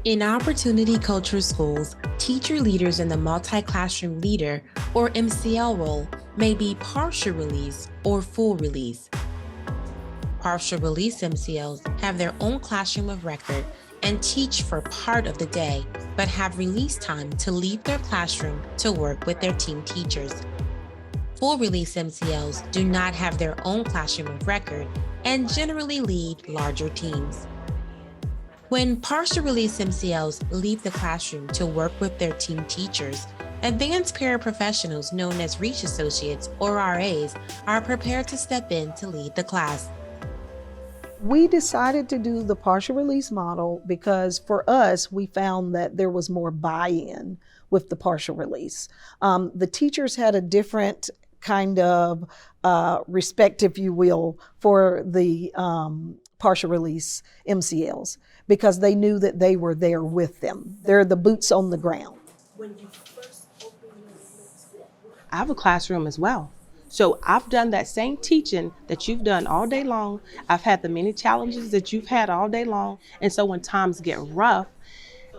In Opportunity Culture schools, teacher leaders in the multi-classroom leader or MCL role may be partial release or full release. Partial release MCLs have their own classroom of record and teach for part of the day, but have release time to leave their classroom to work with their team teachers. Full release MCLs do not have their own classroom of record and generally lead larger teams. When partial release MCLs leave the classroom to work with their team teachers, advanced paraprofessionals known as Reach Associates or RAs are prepared to step in to lead the class. We decided to do the partial release model because for us, we found that there was more buy-in with the partial release. The teachers had a different kind of respect, if you will, for the partial release MCLs because they knew that they were there with them. They're the boots on the ground. I have a classroom as well. So I've done that same teaching that you've done all day long. I've had the many challenges that you've had all day long. And so when times get rough,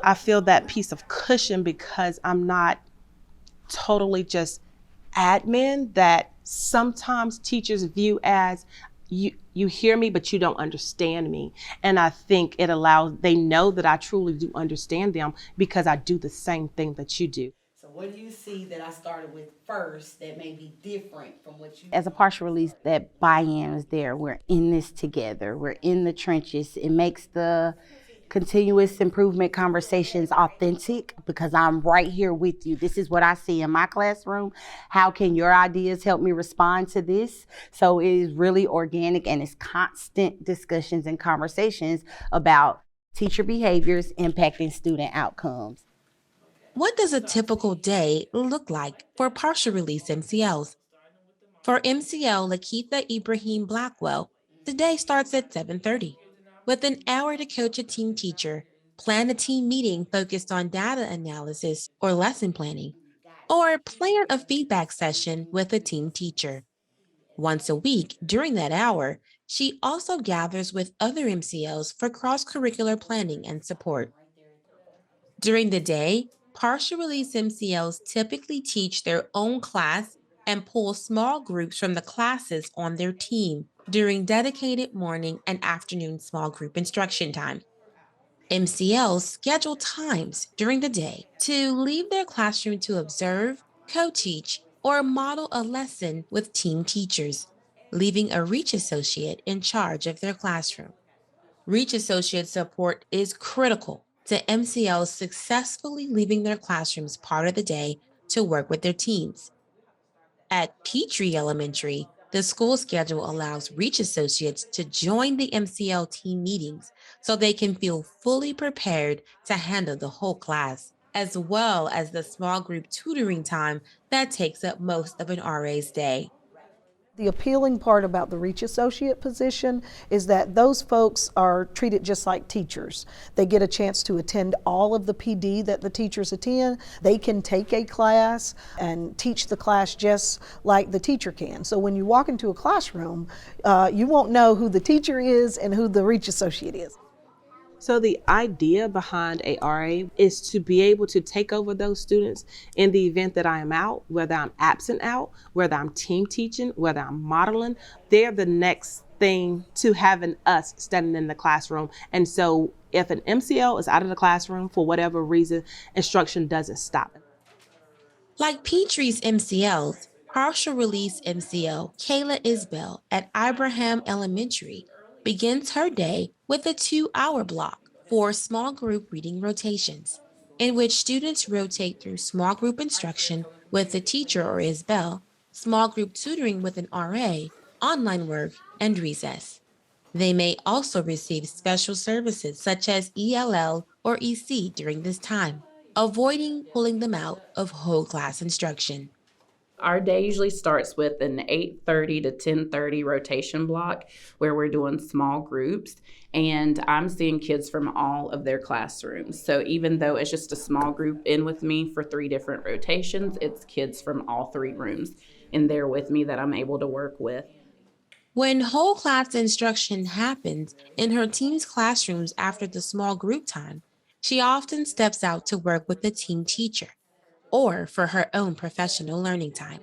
I feel that piece of cushion because I'm not totally just admin that sometimes teachers view as you hear me, but you don't understand me. And I think they know that I truly do understand them because I do the same thing that you do. So what do you see that I started with first that may be different from what you... As a partial release, that buy-in is there. We're in this together. We're in the trenches. It makes the continuous improvement conversations authentic because I'm right here with you. This is what I see in my classroom. How can your ideas help me respond to this? So it is really organic and it's constant discussions and conversations about teacher behaviors impacting student outcomes. What does a typical day look like for partial release MCLs? For MCL Lakeitha Ibrahim Blackwell, the day starts at 7:30. With an hour to coach a team teacher, plan a team meeting focused on data analysis or lesson planning, or plan a feedback session with a team teacher. Once a week during that hour, she also gathers with other MCLs for cross-curricular planning and support. During the day, partial release MCLs typically teach their own class and pull small groups from the classes on their team during dedicated morning and afternoon small group instruction time. MCLs schedule times during the day to leave their classroom to observe, co-teach, or model a lesson with team teachers, leaving a Reach Associate in charge of their classroom. Reach Associate support is critical to MCLs successfully leaving their classrooms part of the day to work with their teams. At Petrie Elementary, the school schedule allows Reach Associates to join the MCL team meetings so they can feel fully prepared to handle the whole class, as well as the small group tutoring time that takes up most of an RA's day. The appealing part about the Reach Associate position is that those folks are treated just like teachers. They get a chance to attend all of the PD that the teachers attend. They can take a class and teach the class just like the teacher can. So when you walk into a classroom, you won't know who the teacher is and who the Reach Associate is. So the idea behind a RA is to be able to take over those students in the event that I am out, whether I'm absent out, whether I'm team teaching, whether I'm modeling. They're the next thing to having us standing in the classroom. And so if an MCL is out of the classroom for whatever reason, instruction doesn't stop. Like Petrie's MCLs, partial release MCL Kayla Isbell at Abraham Elementary begins her day with a 2-hour block for small group reading rotations, in which students rotate through small group instruction with the teacher or Isbell, small group tutoring with an RA, online work, and recess. They may also receive special services such as ELL or EC during this time, avoiding pulling them out of whole class instruction. Our day usually starts with an 8:30 to 10:30 rotation block where we're doing small groups, and I'm seeing kids from all of their classrooms. So even though it's just a small group in with me for 3 different rotations, it's kids from all 3 rooms in there with me that I'm able to work with. When whole class instruction happens in her team's classrooms after the small group time, She often steps out to work with a team teacher or for her own professional learning time.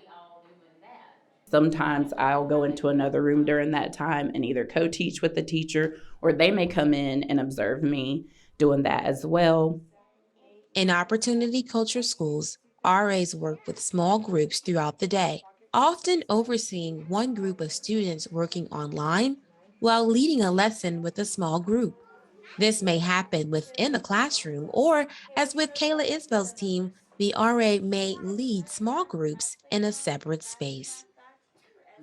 Sometimes I'll go into another room during that time and either co teach with the teacher or they may come in and observe me doing that as well. In opportunity culture schools, RAs work with small groups throughout the day, often overseeing one group of students working online while leading a lesson with a small group. This may happen within a classroom, or as with Kayla Isbell's team, the RA may lead small groups in a separate space.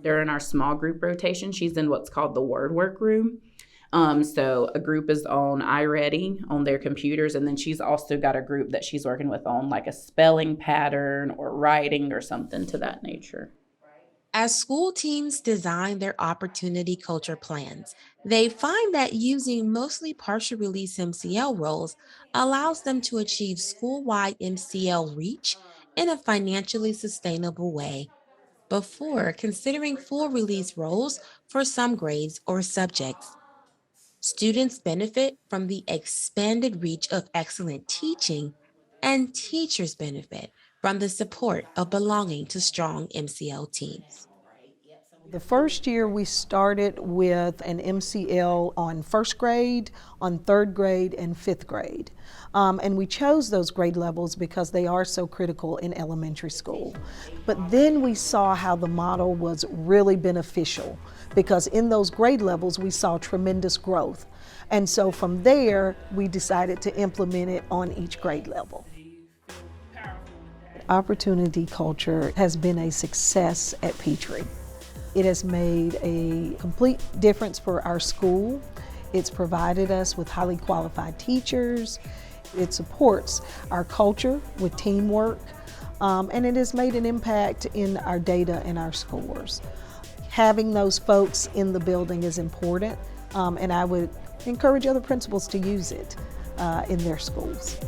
During our small group rotation, she's in what's called the word work room. So a group is on iReady on their computers, and then she's also got a group that she's working with on like a spelling pattern or writing or something to that nature. As school teams design their opportunity culture plans, they find that using mostly partial release MCL roles allows them to achieve school wide MCL reach in a financially sustainable way before considering full release roles for some grades or subjects. Students benefit from the expanded reach of excellent teaching, and teachers benefit from the support of belonging to strong MCL teams. The first year we started with an MCL on first grade, on third grade, and fifth grade. And we chose those grade levels because they are so critical in elementary school. But then we saw how the model was really beneficial because in those grade levels we saw tremendous growth. And so from there, we decided to implement it on each grade level. Opportunity culture has been a success at Petrie. It has made a complete difference for our school. It's provided us with highly qualified teachers. It supports our culture with teamwork, and it has made an impact in our data and our scores. Having those folks in the building is important, and I would encourage other principals to use it in their schools.